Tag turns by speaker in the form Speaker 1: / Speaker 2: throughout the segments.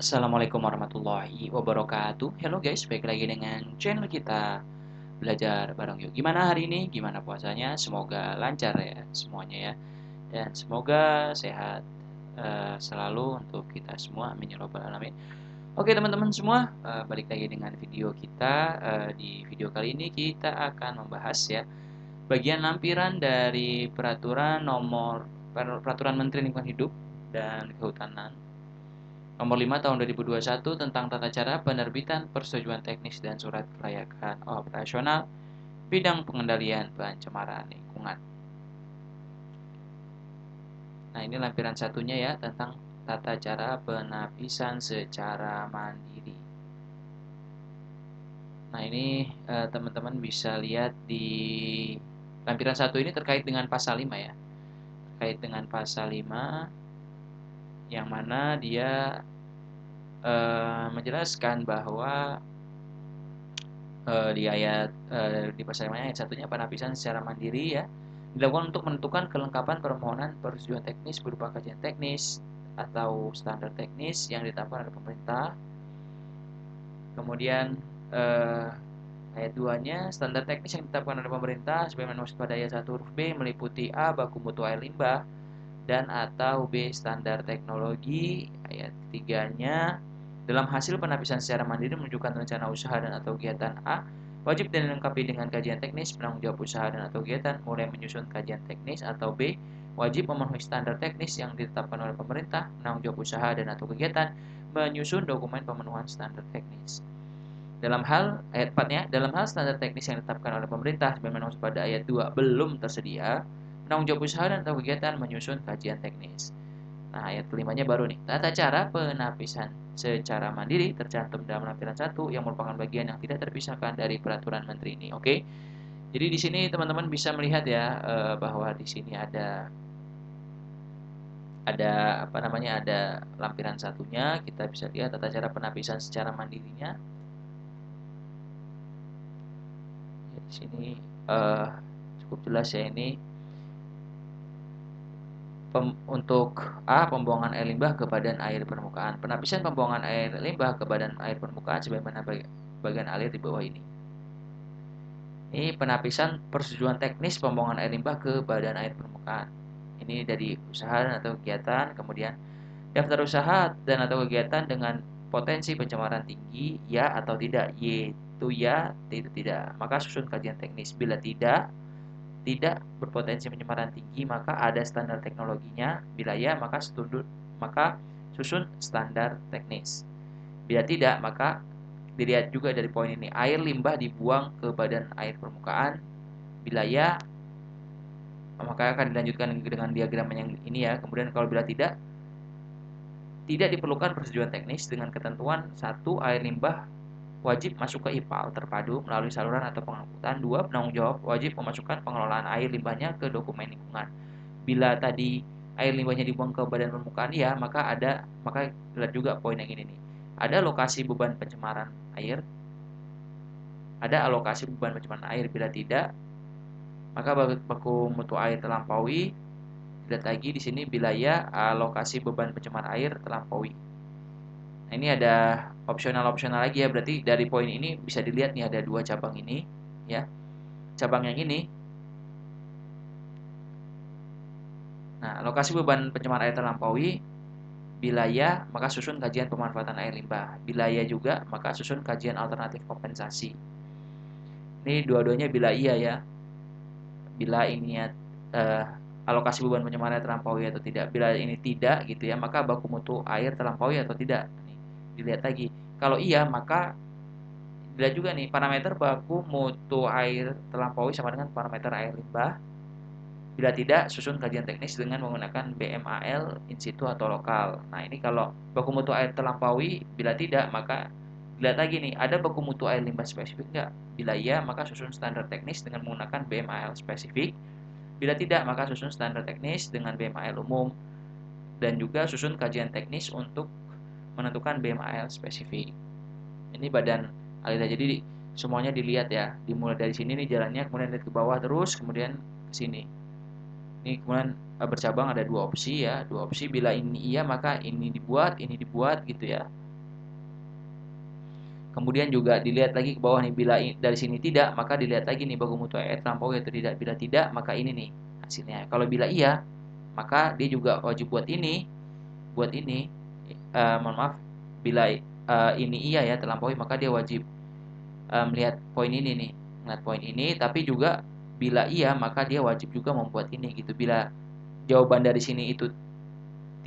Speaker 1: Assalamualaikum warahmatullahi wabarakatuh. Halo guys, balik lagi dengan channel kita belajar bareng yuk. Gimana hari ini? Gimana puasanya? Semoga lancar ya semuanya ya. Dan semoga sehat selalu untuk kita semua. Amin ya robbal alamin. Oke teman-teman semua, balik lagi dengan video kita. Di video kali ini kita akan membahas ya bagian lampiran dari peraturan Menteri Lingkungan Hidup dan Kehutanan Nomor 5 Tahun 2021 tentang tata cara penerbitan persetujuan teknis dan surat kelayakan operasional bidang pengendalian pencemaran lingkungan. Nah, ini lampiran satunya ya tentang tata cara penapisan secara mandiri. Nah, ini teman-teman bisa lihat di lampiran satu ini terkait dengan pasal 5 ya. Terkait dengan pasal 5 yang mana dia menjelaskan bahwa di pasal 5 ayat satunya penapisan secara mandiri ya dilakukan untuk menentukan kelengkapan permohonan persetujuan teknis berupa kajian teknis atau standar teknis yang ditetapkan oleh pemerintah. Kemudian ayat 2-nya standar teknis yang ditetapkan oleh pemerintah sebagaimana dimaksud pada ayat 1 huruf B meliputi A. Baku mutu air limbah dan atau B. Standar teknologi. Ayat 3-nya dalam hasil penapisan secara mandiri menunjukkan rencana usaha dan atau kegiatan A wajib dilengkapi dengan kajian teknis penanggung jawab usaha dan atau kegiatan mulai menyusun kajian teknis atau B wajib memenuhi standar teknis yang ditetapkan oleh pemerintah penanggung jawab usaha dan atau kegiatan menyusun dokumen pemenuhan standar teknis. Dalam hal ayat 4-nya, dalam hal standar teknis yang ditetapkan oleh pemerintah sebagaimana pada ayat 2 belum tersedia, penanggung jawab usaha dan atau kegiatan menyusun kajian teknis. Nah, ayat kelimanya baru nih. Tata cara penapisan secara mandiri tercantum dalam lampiran 1 yang merupakan bagian yang tidak terpisahkan dari peraturan menteri ini. Oke. Jadi di sini teman-teman bisa melihat ya bahwa di sini ada ada lampiran satunya, kita bisa lihat tata cara penapisan secara mandirinya. Ya, di sini cukup jelas ya ini untuk A. Pembuangan air limbah ke badan air permukaan. Penapisan pembuangan air limbah ke badan air permukaan sebagaimana bagian alir di bawah ini. Ini penapisan persetujuan teknis pembuangan air limbah ke badan air permukaan. Ini dari usaha atau kegiatan, kemudian daftar usaha dan atau kegiatan dengan potensi pencemaran tinggi, ya atau tidak. Y itu ya, T itu tidak. Maka susun kajian teknis. Bila tidak berpotensi pencemaran tinggi, maka ada standar teknologinya. Bila ya, maka susun standar teknis. Bila tidak, maka dilihat juga dari poin ini, air limbah dibuang ke badan air permukaan. Bila ya, maka akan dilanjutkan dengan diagram yang ini ya. Kemudian kalau bila tidak diperlukan persetujuan teknis dengan ketentuan 1. Air limbah wajib masuk ke IPAL terpadu melalui saluran atau pengangkutan. 2. Penanggung jawab wajib memasukkan pengelolaan air limbahnya ke dokumen lingkungan. Bila tadi air limbahnya dibuang ke badan permukaan ya, maka lihat juga poin yang ini nih. Ada lokasi beban pencemaran air. Ada alokasi beban pencemaran air. Bila tidak, maka baku mutu air terlampaui. Lihat lagi di sini bila ya, alokasi beban pencemaran air terlampaui. Nah, ini ada opsional lagi ya. Berarti dari poin ini bisa dilihat nih ada 2 cabang ini ya. Cabang yang ini. Nah, alokasi beban pencemaran air terlampaui. Bila ya, maka susun kajian pemanfaatan air limbah. Bila ya juga, maka susun kajian alternatif kompensasi. Ini dua-duanya bila iya ya. Bila ini alokasi beban pencemaran air terlampaui atau tidak. Bila ini tidak gitu ya, maka baku mutu air terlampaui atau tidak. Nih, dilihat lagi. Kalau iya, maka dilihat juga nih parameter baku mutu air terlampaui sama dengan parameter air limbah. Bila tidak, susun kajian teknis dengan menggunakan BMAL in situ atau lokal. Nah, ini kalau baku mutu air terlampaui, bila tidak, maka lihat lagi nih, ada baku mutu air limbah spesifik nggak? Bila iya, maka susun standar teknis dengan menggunakan BMAL spesifik. Bila tidak, maka susun standar teknis dengan BMAL umum. Dan juga susun kajian teknis untuk menentukan BMAL spesifik. Ini badan aliran, jadi semuanya dilihat ya. Dimulai dari sini nih jalannya, kemudian lihat ke bawah terus, kemudian ke sini. Ini kemudian bercabang ada 2 opsi ya. 2 opsi, bila ini iya maka ini dibuat gitu ya. Kemudian juga dilihat lagi ke bawah nih, bila dari sini tidak, maka dilihat lagi nih baku mutu air terlampaui atau tidak. Bila tidak, maka ini nih hasilnya. Kalau bila iya, maka dia juga wajib buat ini, mohon maaf, bila ini iya ya terlampaui, maka dia wajib melihat poin ini nih, melihat poin ini. Tapi juga bila iya, maka dia wajib juga membuat ini gitu. Bila jawaban dari sini itu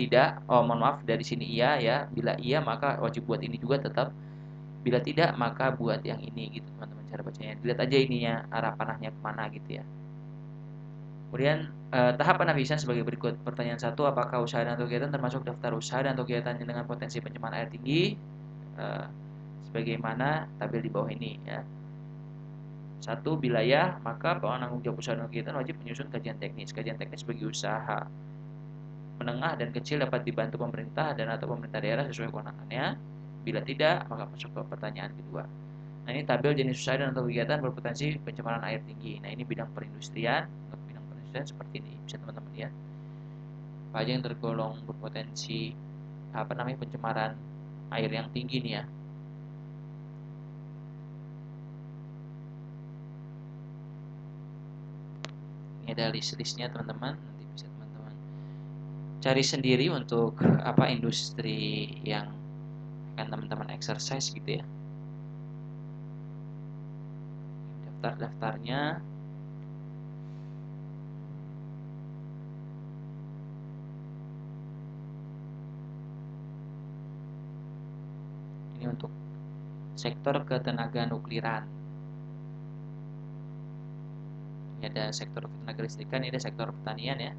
Speaker 1: tidak, mohon maaf, dari sini iya ya, bila iya maka wajib buat ini juga tetap. Bila tidak, maka buat yang ini gitu teman-teman, cara bacanya. Dilihat aja ininya, arah panahnya kemana gitu ya. Kemudian tahap penapisan sebagai berikut. Pertanyaan 1, apakah usaha dan kegiatan termasuk daftar usaha dan kegiatan dengan potensi pencemaran air tinggi? Sebagaimana tabel di bawah ini ya. 1, bila ya, maka penanggung jawab usaha dan kegiatan wajib menyusun kajian teknis. Kajian teknis bagi usaha menengah dan kecil dapat dibantu pemerintah dan atau pemerintah daerah sesuai kewenangannya. Bila tidak, maka masuk ke pertanyaan kedua. Nah, ini tabel jenis usaha dan atau kegiatan berpotensi pencemaran air tinggi. Nah, ini bidang perindustrian. Untuk bidang perindustrian seperti ini, bisa teman-teman lihat. Apa aja yang tergolong berpotensi pencemaran air yang tinggi nih ya. Ini ada list-listnya teman-teman. Nanti bisa teman-teman cari sendiri untuk industri yang akan teman-teman exercise gitu ya. Daftar-daftarnya. Ini untuk sektor ketenaga nukliran. Ini ada sektor ketenaga listrikan, ini ada sektor pertanian ya.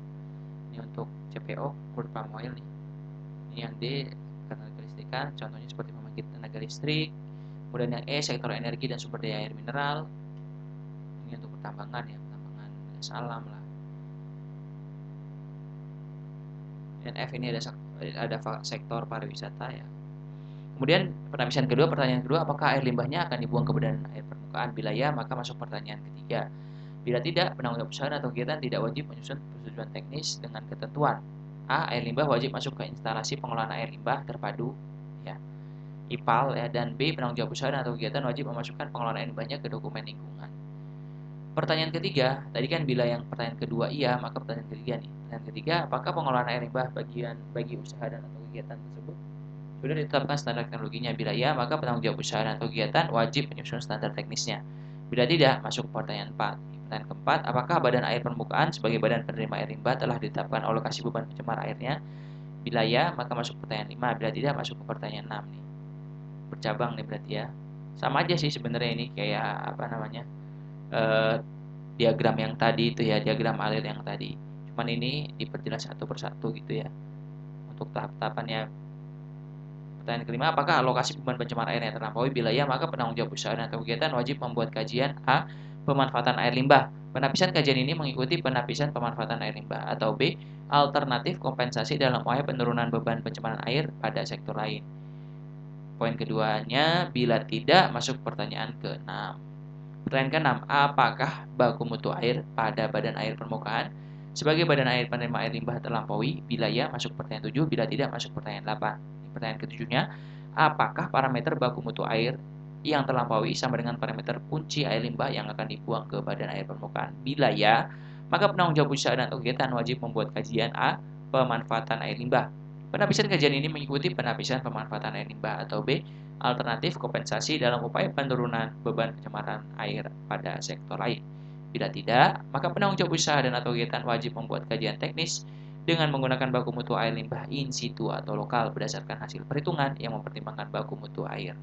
Speaker 1: Ini untuk CPO, crude palm oil nih. Ini yang D, ketenaga listrikan, contohnya seperti pembangkit tenaga listrik. Kemudian yang E, sektor energi dan sumber daya air mineral. Ini untuk pertambangan ya, pertambangan gas alam lah. Dan F ini ada sektor pariwisata ya. Kemudian pertanyaan kedua, apakah air limbahnya akan dibuang ke badan air permukaan? Bila ya, maka masuk pertanyaan ketiga. Bila tidak, penanggung jawab usaha atau kegiatan tidak wajib menyusun persetujuan teknis dengan ketentuan. A. Air limbah wajib masuk ke instalasi pengelolaan air limbah terpadu ya, IPAL ya. Dan B. Penanggung jawab usaha atau kegiatan wajib memasukkan pengelolaan air limbahnya ke dokumen lingkungan. Pertanyaan ketiga, tadi kan bila yang pertanyaan kedua iya, maka pertanyaan ketiga nih. Pertanyaan ketiga, apakah pengelolaan air limbah bagi usaha dan atau kegiatan tersebut sudah ditetapkan standar teknologinya? Bila iya, maka penanggung jawab usaha dan atau kegiatan wajib menyusun standar teknisnya. Bila tidak, masuk pertanyaan 4. Pertanyaan keempat, apakah badan air permukaan sebagai badan penerima air limbah telah ditetapkan alokasi beban pencemar airnya? Bila ya, maka masuk pertanyaan 5. Bila tidak, masuk ke pertanyaan 6 nih. Bercabang nih berarti ya. Sama aja sih sebenarnya ini kayak diagram yang tadi itu ya, diagram alir yang tadi. Cuman ini diperjelas satu persatu gitu ya. Untuk tahap-tahapannya. Pertanyaan kelima, apakah alokasi beban pencemar air yang terlampaui? Bila ya, maka penanggung jawab usaha atau kegiatan wajib membuat kajian A. Pemanfaatan air limbah. Penapisan kajian ini mengikuti penapisan pemanfaatan air limbah. Atau B. Alternatif kompensasi dalam upaya penurunan beban pencemaran air pada sektor lain. Poin keduanya, bila tidak, masuk pertanyaan ke-6. Pertanyaan ke-6, apakah baku mutu air pada badan air permukaan sebagai badan air penerima air limbah terlampaui? Bila ya, masuk pertanyaan 7. Bila tidak, masuk pertanyaan 8. Pertanyaan ketujuhnya, apakah parameter baku mutu air yang terlampaui sama dengan parameter kunci air limbah yang akan dibuang ke badan air permukaan? Bila ya, maka penanggung jawab usaha dan kegiatan wajib membuat kajian A. Pemanfaatan air limbah. Penapisan kajian ini mengikuti penapisan pemanfaatan air limbah. Atau B. Alternatif kompensasi dalam upaya penurunan beban pencemaran air pada sektor lain. Bila tidak, maka penanggung jawab usaha dan atau kegiatan wajib membuat kajian teknis dengan menggunakan baku mutu air limbah in situ atau lokal berdasarkan hasil perhitungan yang mempertimbangkan baku mutu air.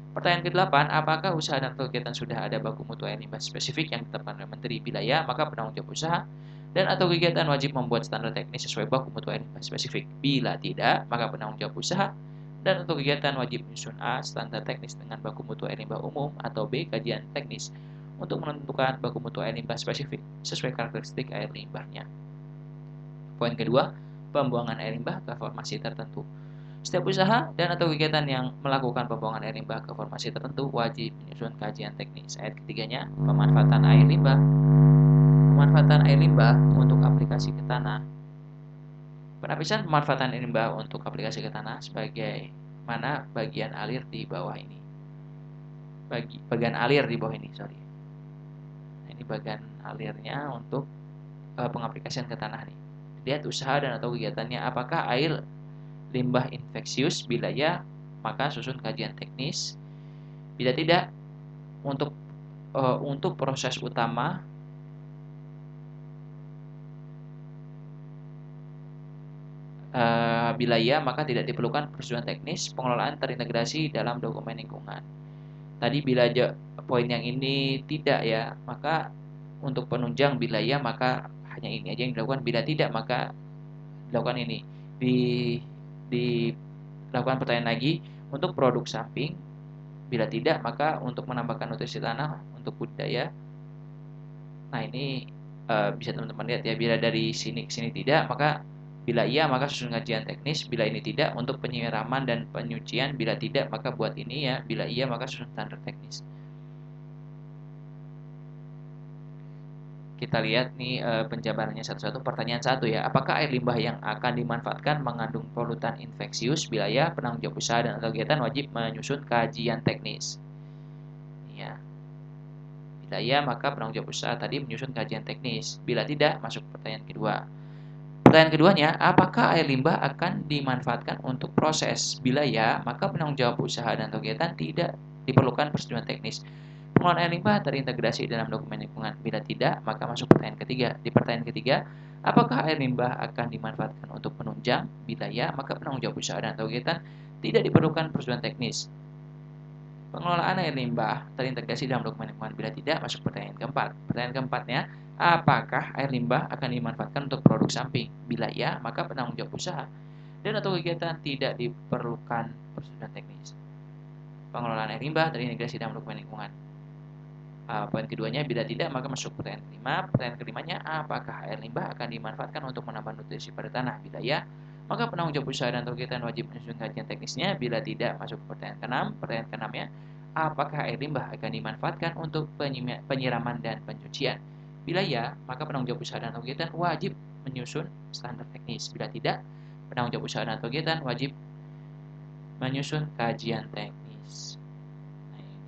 Speaker 1: Pertanyaan ke-8, apakah usaha dan kegiatan sudah ada baku mutu air limbah spesifik yang ditetapkan oleh Menteri? Bila ya, maka penanggung jawab usaha dan atau kegiatan wajib membuat standar teknis sesuai baku mutu air limbah spesifik. Bila tidak, maka penanggung jawab usaha dan atau kegiatan wajib menyusun A. Standar teknis dengan baku mutu air limbah umum. Atau B. Kajian teknis untuk menentukan baku mutu air limbah spesifik sesuai karakteristik air limbahnya. Poin kedua, pembuangan air limbah ke formasi tertentu. Setiap usaha dan atau kegiatan yang melakukan pembuangan air limbah ke formasi tertentu wajib menyusun kajian teknis. Ayat ketiganya, pemanfaatan air limbah. Pemanfaatan air limbah untuk aplikasi ke tanah. Penapisan pemanfaatan air limbah untuk aplikasi ke tanah sebagai mana bagian alir di bawah ini. bagian alir di bawah ini, sorry. Nah, ini bagian alirnya untuk pengaplikasian ke tanah nih. Lihat usaha dan atau kegiatannya, apakah air limbah infeksius? Bila ya, maka susun kajian teknis. Bila tidak, untuk proses utama bila ya, maka tidak diperlukan persetujuan teknis. Pengelolaan terintegrasi dalam dokumen lingkungan. Tadi bila poin yang ini tidak ya, maka untuk penunjang bila ya, maka hanya ini aja yang dilakukan. Bila tidak, maka dilakukan ini. Dilakukan pertanyaan lagi untuk produk samping. Bila tidak, maka untuk menambahkan nutrisi tanah untuk budidaya. Nah, ini bisa teman-teman lihat ya. Bila dari sini ke sini tidak, maka bila iya, maka susun kajian teknis. Bila ini tidak, untuk penyiraman dan penyucian. Bila tidak, maka buat ini ya. Bila iya, maka susun standar teknis. Kita lihat nih penjabarannya satu-satu. Pertanyaan 1 ya. Apakah air limbah yang akan dimanfaatkan mengandung polutan infeksius? Bila ya, penanggung jawab usaha dan kegiatan wajib menyusun kajian teknis. Ya. Bila ya, maka penanggung jawab usaha tadi menyusun kajian teknis. Bila tidak, masuk pertanyaan kedua. Pertanyaan keduanya, apakah air limbah akan dimanfaatkan untuk proses? Bila ya, maka penanggung jawab usaha dan kegiatan tidak diperlukan persetujuan teknis. Pengelolaan air limbah terintegrasi dalam dokumen lingkungan. Bila tidak, maka masuk pertanyaan ketiga. Di pertanyaan ketiga, apakah air limbah akan dimanfaatkan untuk penunjang? Bila ya, maka penanggung jawab usaha dan kegiatan tidak diperlukan persetujuan teknis. Pengelolaan air limbah terintegrasi dalam dokumen lingkungan. Bila tidak, masuk pertanyaan keempat. Pertanyaan keempatnya, apakah air limbah akan dimanfaatkan untuk produk samping? Bila ya, maka penanggung jawab usaha dan atau kegiatan tidak diperlukan persetujuan teknis. Pengelolaan air limbah terintegrasi dalam dokumen lingkungan. Poin keduanya, bila tidak, maka masuk pertanyaan kelima. Pertanyaan kelimanya, apakah air limbah akan dimanfaatkan untuk menambah nutrisi pada tanah? Bila ya, maka penanggung jawab usaha dan kegiatan wajib menyusun kajian teknisnya. Bila tidak, masuk pertanyaan keenam. Pertanyaan keenamnya, apakah air limbah akan dimanfaatkan untuk penyiraman dan pencucian? Bila ya, maka penanggung jawab usaha dan kegiatan wajib menyusun standar teknis. Bila tidak, penanggung jawab usaha dan kegiatan wajib menyusun kajian teknis.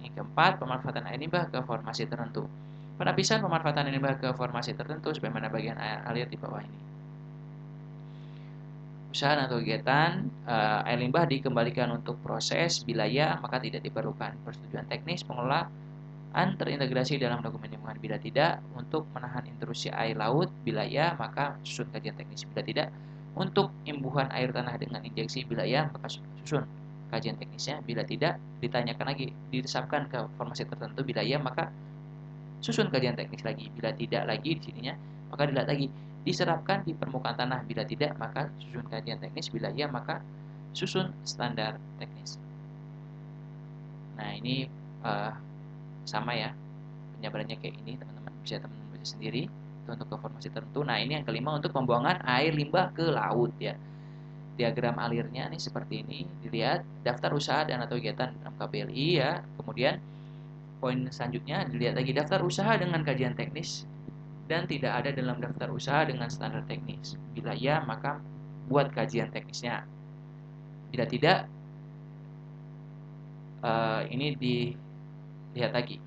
Speaker 1: Yang keempat, pemanfaatan air limbah ke formasi tertentu. Penapisan pemanfaatan air limbah ke formasi tertentu sebagaimana bagian alir di bawah ini. Usaha atau kegiatan air limbah dikembalikan untuk proses. Bila ya, maka tidak diperlukan persetujuan teknis. Pengelolaan terintegrasi dalam dokumen lingkungan. Bila tidak, untuk menahan intrusi air laut. Bila ya, maka susun kajian teknis. Bila tidak, untuk imbuhan air tanah dengan injeksi. Bila ya, maka susun kajian teknisnya. Bila tidak, ditanyakan lagi, diresapkan ke formasi tertentu. Bila ya, maka susun kajian teknis lagi. Bila tidak lagi di sininya, maka dilihat lagi, diserapkan di permukaan tanah. Bila tidak, maka susun kajian teknis. Bila ya, maka susun standar teknis. Nah, ini sama ya penjabarannya kayak ini, teman-teman bisa teman-teman baca sendiri. Itu untuk ke formasi tertentu. Nah, ini yang kelima untuk pembuangan air limbah ke laut ya. Diagram alirnya nih seperti ini. Dilihat daftar usaha dan atau kegiatan dalam KBLI ya. Kemudian poin selanjutnya dilihat lagi daftar usaha dengan kajian teknis dan tidak ada dalam daftar usaha dengan standar teknis. Bila ya, maka buat kajian teknisnya. Bila tidak, ini dilihat lagi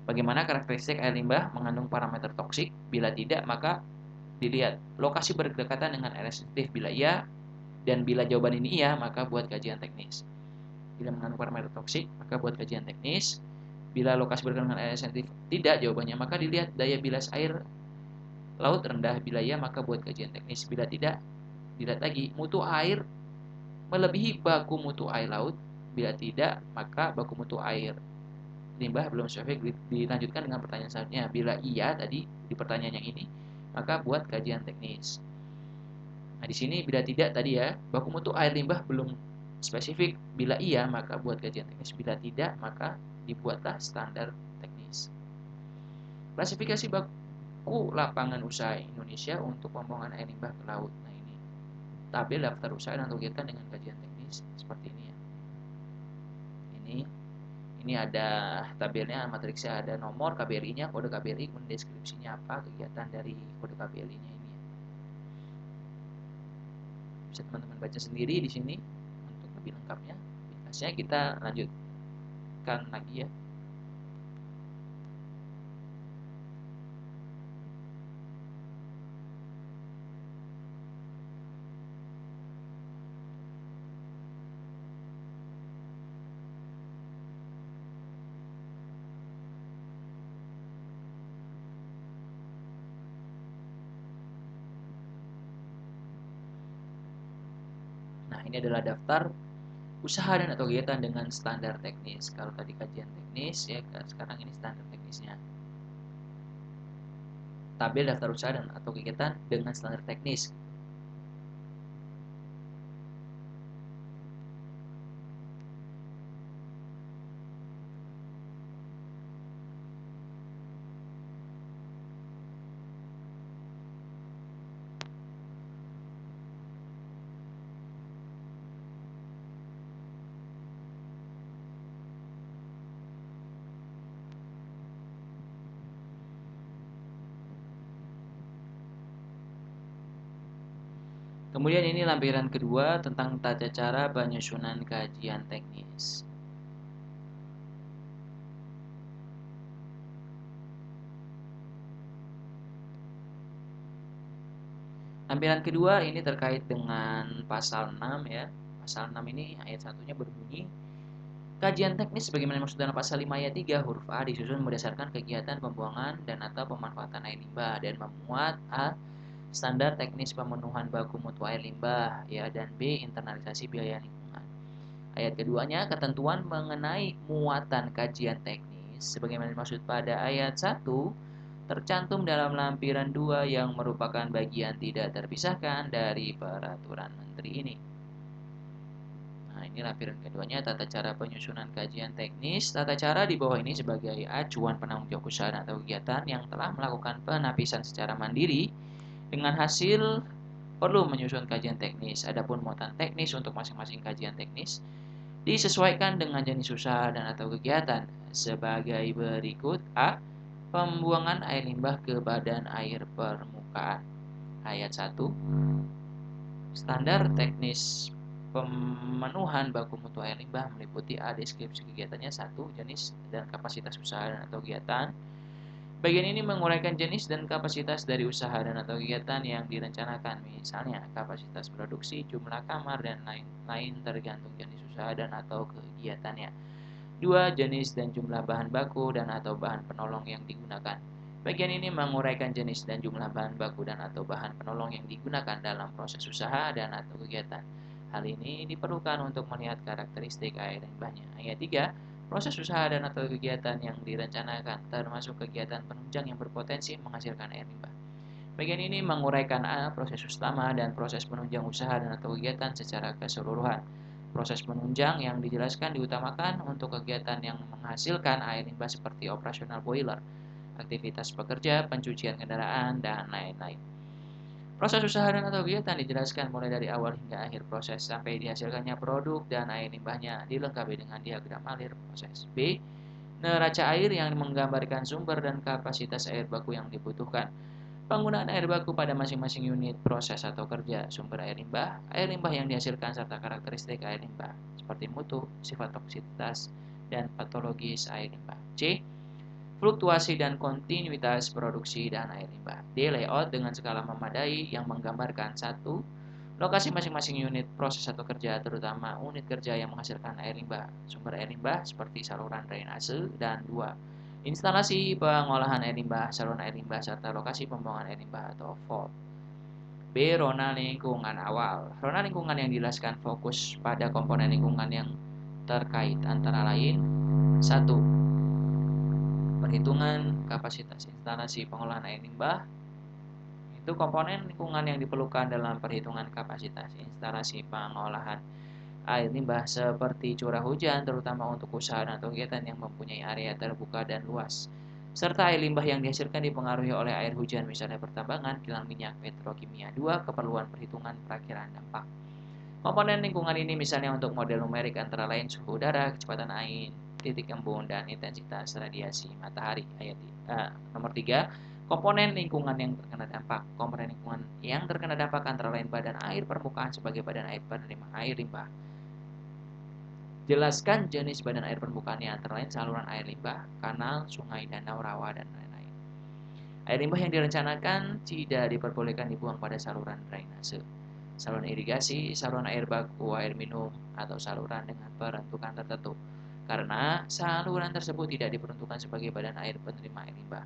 Speaker 1: bagaimana karakteristik air limbah mengandung parameter toksik. Bila tidak, maka dilihat lokasi berdekatan dengan area sensitif. Bila iya, dan bila jawaban ini iya, maka buat kajian teknis. Bila mengandung parameter toksik, maka buat kajian teknis. Bila lokasi berdekatan dengan area sensitif tidak jawabannya, maka dilihat daya bilas air laut rendah. Bila iya, maka buat kajian teknis. Bila tidak, dilihat lagi mutu air melebihi baku mutu air laut. Bila tidak, maka baku mutu air limbah belum sesuai. Dilanjutkan dengan pertanyaan selanjutnya. Bila iya tadi di pertanyaan yang ini, maka buat kajian teknis. Nah, di sini bila tidak tadi ya, baku mutu air limbah belum spesifik. Bila iya, maka buat kajian teknis. Bila tidak, maka dibuatlah standar teknis. Klasifikasi baku lapangan usaha Indonesia untuk pembuangan air limbah ke laut. Nah, ini tabel daftar usaha dan kegiatan dengan kajian teknis seperti ini ya. Ini ada tabelnya, matriksnya, ada nomor KBRI-nya, kode KBRI, kemudian deskripsinya apa, kegiatan dari kode KBRI-nya ini. Bisa teman-teman baca sendiri di sini untuk lebih lengkapnya. Kita lanjutkan lagi ya. ini adalah daftar usaha dan atau kegiatan dengan standar teknis. Kalau tadi kajian teknis, ya sekarang ini standar teknisnya. Tabel daftar usaha dan atau kegiatan dengan standar teknis. Kemudian ini lampiran kedua tentang tata cara penyusunan kajian teknis. Lampiran kedua ini terkait dengan pasal 6 ya. Pasal 6 ini ayat 1-nya berbunyi, kajian teknis sebagaimana dimaksud dalam pasal 5 ayat 3 huruf A disusun berdasarkan kegiatan pembuangan dan atau pemanfaatan air limbah dan memuat A. standar teknis pemenuhan baku mutu air limbah ya, dan B. internalisasi biaya lingkungan. Ayat keduanya, ketentuan mengenai muatan kajian teknis sebagaimana dimaksud pada ayat 1 tercantum dalam lampiran 2 yang merupakan bagian tidak terpisahkan dari peraturan menteri ini. Nah, ini lampiran keduanya, tata cara penyusunan kajian teknis. Tata cara di bawah ini sebagai acuan penanggung jawab usaha atau kegiatan yang telah melakukan penapisan secara mandiri dengan hasil perlu menyusun kajian teknis. Adapun muatan teknis untuk masing-masing kajian teknis disesuaikan dengan jenis usaha dan atau kegiatan sebagai berikut. A. Pembuangan air limbah ke badan air permukaan. Ayat 1. Standar teknis pemenuhan baku mutu air limbah meliputi A. Deskripsi kegiatannya, 1. Jenis dan kapasitas usaha dan atau kegiatan. Bagian ini menguraikan jenis dan kapasitas dari usaha dan atau kegiatan yang direncanakan, misalnya kapasitas produksi, jumlah kamar, dan lain-lain tergantung jenis usaha dan atau kegiatannya. 2. Jenis dan jumlah bahan baku dan atau bahan penolong yang digunakan. Bagian ini menguraikan jenis dan jumlah bahan baku dan atau bahan penolong yang digunakan dalam proses usaha dan atau kegiatan. Hal ini diperlukan untuk melihat karakteristik air limbahnya. Ayat 3. Proses usaha dan atau kegiatan yang direncanakan, termasuk kegiatan penunjang yang berpotensi menghasilkan air limbah. Bagian ini menguraikan A. Proses utama dan proses penunjang usaha dan atau kegiatan secara keseluruhan. Proses penunjang yang dijelaskan diutamakan untuk kegiatan yang menghasilkan air limbah seperti operasional boiler, aktivitas pekerja, pencucian kendaraan, dan lain-lain. Proses usaha dan atau kegiatan dijelaskan mulai dari awal hingga akhir proses sampai dihasilkannya produk dan air limbahnya dilengkapi dengan diagram alir proses. B. Neraca air yang menggambarkan sumber dan kapasitas air baku yang dibutuhkan. Penggunaan air baku pada masing-masing unit proses atau kerja, sumber air limbah yang dihasilkan serta karakteristik air limbah seperti mutu, sifat toksisitas, dan patologis air limbah. C. Fluktuasi dan kontinuitas produksi dan air limbah. D. Layout dengan skala memadai yang menggambarkan 1. Lokasi masing-masing unit proses atau kerja, terutama unit kerja yang menghasilkan air limbah, sumber air limbah seperti saluran drainase, dan 2. Instalasi pengolahan air limbah, saluran air limbah, serta lokasi pembuangan air limbah atau vault. B. Rona lingkungan awal. Rona lingkungan yang dijelaskan fokus pada komponen lingkungan yang terkait antara lain 1. Perhitungan kapasitas instalasi pengolahan air limbah. Itu komponen lingkungan yang diperlukan dalam perhitungan kapasitas instalasi pengolahan air limbah seperti curah hujan, terutama untuk usaha atau kegiatan yang mempunyai area terbuka dan luas, serta air limbah yang dihasilkan dipengaruhi oleh air hujan, misalnya pertambangan, kilang minyak, petrokimia. 2. Keperluan perhitungan perakhiran dampak. Komponen lingkungan ini misalnya untuk model numerik antara lain suhu udara, kecepatan angin, titik embun, dan intensitas radiasi matahari. Nomor 3. Komponen lingkungan yang terkena dampak. Komponen lingkungan yang terkena dampak antara lain badan air permukaan sebagai badan air penerima air limbah. Jelaskan jenis badan air permukaannya antara lain saluran air limbah, kanal, sungai, danau, rawa, dan lain-lain. Air limbah yang direncanakan tidak diperbolehkan dibuang pada saluran drainase, saluran irigasi, saluran air baku, air minum, atau saluran dengan peruntukan tertentu, karena saluran tersebut tidak diperuntukkan sebagai badan air penerima air limbah.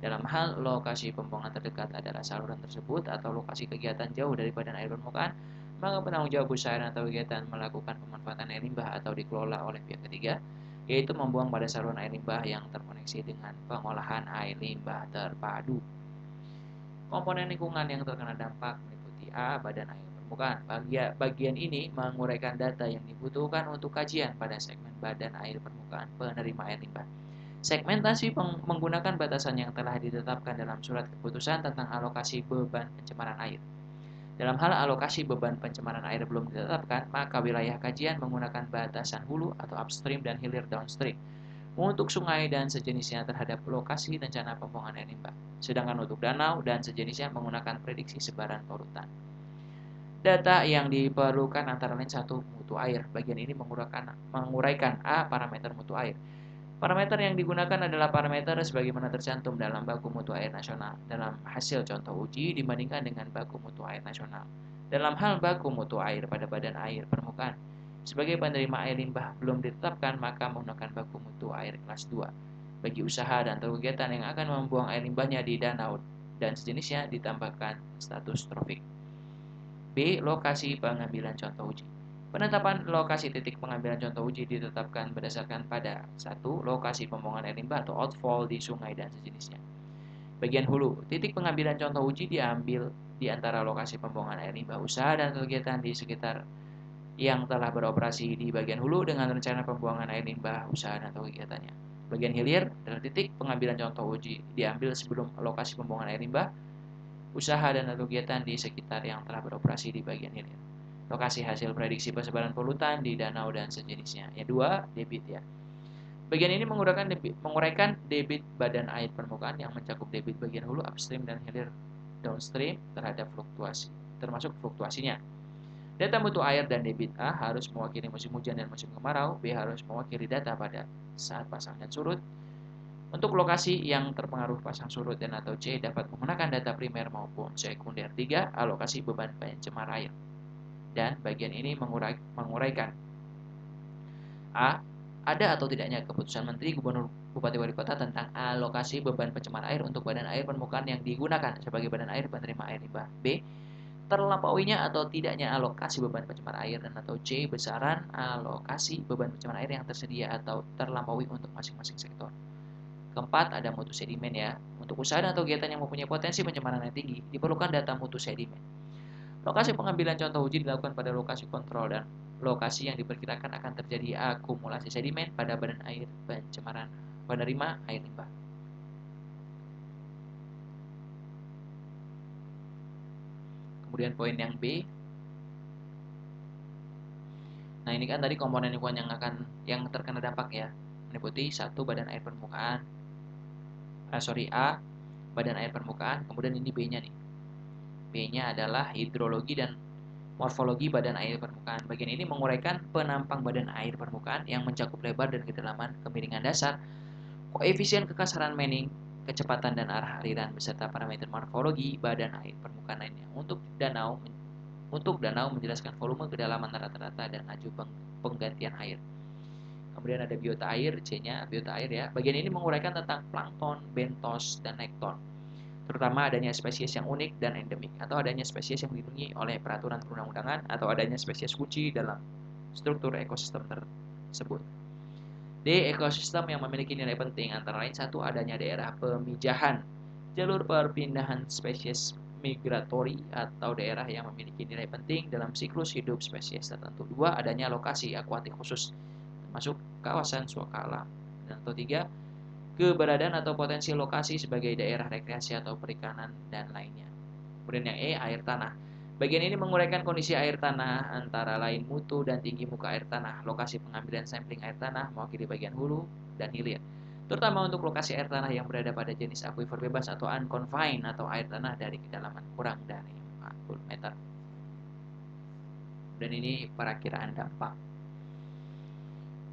Speaker 1: Dalam hal lokasi pembuangan terdekat adalah saluran tersebut atau lokasi kegiatan jauh dari badan air permukaan, maka penanggung jawab usaha atau kegiatan melakukan pemanfaatan air limbah atau dikelola oleh pihak ketiga, yaitu membuang pada saluran air limbah yang terkoneksi dengan pengolahan air limbah terpadu. Komponen lingkungan yang terkena dampak meliputi A. Badan air permukaan. Bagian ini menguraikan data yang dibutuhkan untuk kajian pada segmen badan air permukaan penerima air limbah. Segmentasi menggunakan batasan yang telah ditetapkan dalam surat keputusan tentang alokasi beban pencemaran air. Dalam hal alokasi beban pencemaran air belum ditetapkan, maka wilayah kajian menggunakan batasan hulu atau upstream dan hilir downstream untuk sungai dan sejenisnya terhadap lokasi rencana pembuangan air limbah. Sedangkan untuk danau dan sejenisnya menggunakan prediksi sebaran polutan. Data yang diperlukan antara lain 1. Mutu air. Bagian ini menguraikan A. Parameter mutu air. Parameter yang digunakan adalah parameter sebagaimana tercantum dalam baku mutu air nasional dalam hasil contoh uji dibandingkan dengan baku mutu air nasional. Dalam hal baku mutu air pada badan air permukaan, sebagai penerima air limbah belum ditetapkan, maka menggunakan baku mutu air kelas 2. Bagi usaha dan kegiatan yang akan membuang air limbahnya di danau dan sejenisnya ditambahkan status tropik. B. Lokasi pengambilan contoh uji. Penetapan lokasi titik pengambilan contoh uji ditetapkan berdasarkan pada 1. Lokasi pembuangan air limbah atau outfall di sungai dan sejenisnya. Bagian hulu, titik pengambilan contoh uji diambil di antara lokasi pembuangan air limbah usaha dan kegiatan di sekitar yang telah beroperasi di bagian hulu dengan rencana pembuangan air limbah usaha dan kegiatannya. Bagian hilir adalah titik pengambilan contoh uji diambil sebelum lokasi pembuangan air limbah usaha dan kegiatan di sekitar yang telah beroperasi di bagian hilir. Lokasi hasil prediksi persebaran polutan di danau dan sejenisnya. Yang 2, debit ya. Bagian ini menguraikan debit badan air permukaan yang mencakup debit bagian hulu upstream dan hilir downstream terhadap fluktuasi, termasuk fluktuasinya. Data mutu air dan debit A harus mewakili musim hujan dan musim kemarau, B harus mewakili data pada saat pasang dan surut. Untuk lokasi yang terpengaruh pasang surut dan atau C dapat menggunakan data primer maupun sekunder. 3. Alokasi beban pencemar air. Dan bagian ini menguraikan A. Ada atau tidaknya keputusan Menteri, Gubernur, Bupati, Wali Kota tentang alokasi beban pencemar air untuk badan air permukaan yang digunakan sebagai badan air penerima air limbah. B. Terlampauinya atau tidaknya alokasi beban pencemar air, dan atau C. Besaran alokasi beban pencemar air yang tersedia atau terlampaui untuk masing-masing sektor. Keempat, ada mutu sedimen ya. Untuk usaha atau kegiatan yang mempunyai potensi pencemaran yang tinggi, diperlukan data mutu sedimen. Lokasi pengambilan contoh uji dilakukan pada lokasi kontrol dan lokasi yang diperkirakan akan terjadi akumulasi sedimen pada badan air pencemaran penerima air limbah. Kemudian poin yang B. Nah, ini kan tadi komponen lingkungan yang terkena dampak ya. Meliputi 1. Badan air permukaan. A. Badan air permukaan. Kemudian ini B-nya nih. B-nya adalah hidrologi dan morfologi badan air permukaan. Bagian ini menguraikan penampang badan air permukaan yang mencakup lebar dan kedalaman, kemiringan dasar, koefisien kekasaran mening, kecepatan dan arah aliran beserta parameter morfologi badan air permukaan lainnya. Untuk danau menjelaskan volume, kedalaman rata-rata dan laju penggantian air. Kemudian ada biota air, C-nya biota air ya. Bagian ini menguraikan tentang plankton, bentos, dan nekton, terutama adanya spesies yang unik dan endemik, atau adanya spesies yang dilindungi oleh peraturan perundang-undangan, atau adanya spesies kunci dalam struktur ekosistem tersebut. D. Ekosistem yang memiliki nilai penting antara lain 1. Adanya daerah pemijahan, jalur perpindahan spesies migratori atau daerah yang memiliki nilai penting dalam siklus hidup spesies tertentu. 2. Adanya lokasi akuatik khusus, termasuk kawasan suaka alam. Dan atau 3. Keberadaan atau potensi lokasi sebagai daerah rekreasi atau perikanan dan lainnya. Kemudian yang E, air tanah. Bagian ini menguraikan kondisi air tanah antara lain mutu dan tinggi muka air tanah, lokasi pengambilan sampling air tanah mewakili bagian hulu dan hilir, terutama untuk lokasi air tanah yang berada pada jenis akuifer bebas atau unconfined atau air tanah dari kedalaman kurang dari 40 meter. Dan ini perakiraan dampak.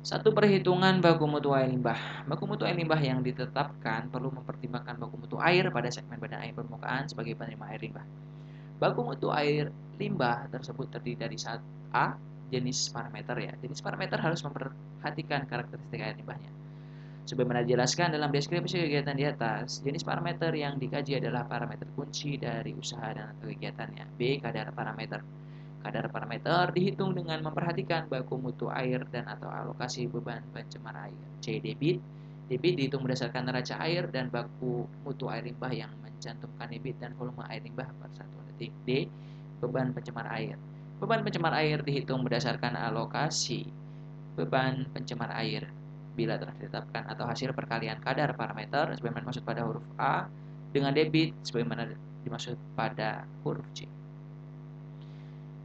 Speaker 1: 1. Perhitungan baku mutu air limbah. Baku mutu air limbah yang ditetapkan perlu mempertimbangkan baku mutu air pada segmen badan air permukaan sebagai penerima air limbah. Baku mutu air limbah tersebut terdiri dari A. Jenis parameter ya. Jenis parameter harus memperhatikan karakteristik air limbahnya. Sebagaimana dijelaskan dalam deskripsi kegiatan di atas, jenis parameter yang dikaji adalah parameter kunci dari usaha dan kegiatannya. B. Kadar parameter. Kadar parameter dihitung dengan memperhatikan baku mutu air dan atau alokasi beban pencemar air. C. Debit. Debit dihitung berdasarkan neraca air dan baku mutu air limbah yang mencantumkan debit dan volume air limbah per satuan detik. D. Beban pencemar air. Beban pencemar air dihitung berdasarkan alokasi beban pencemar air bila telah ditetapkan atau hasil perkalian kadar parameter sebagaimana dimaksud pada huruf A dengan debit sebagaimana dimaksud pada huruf C.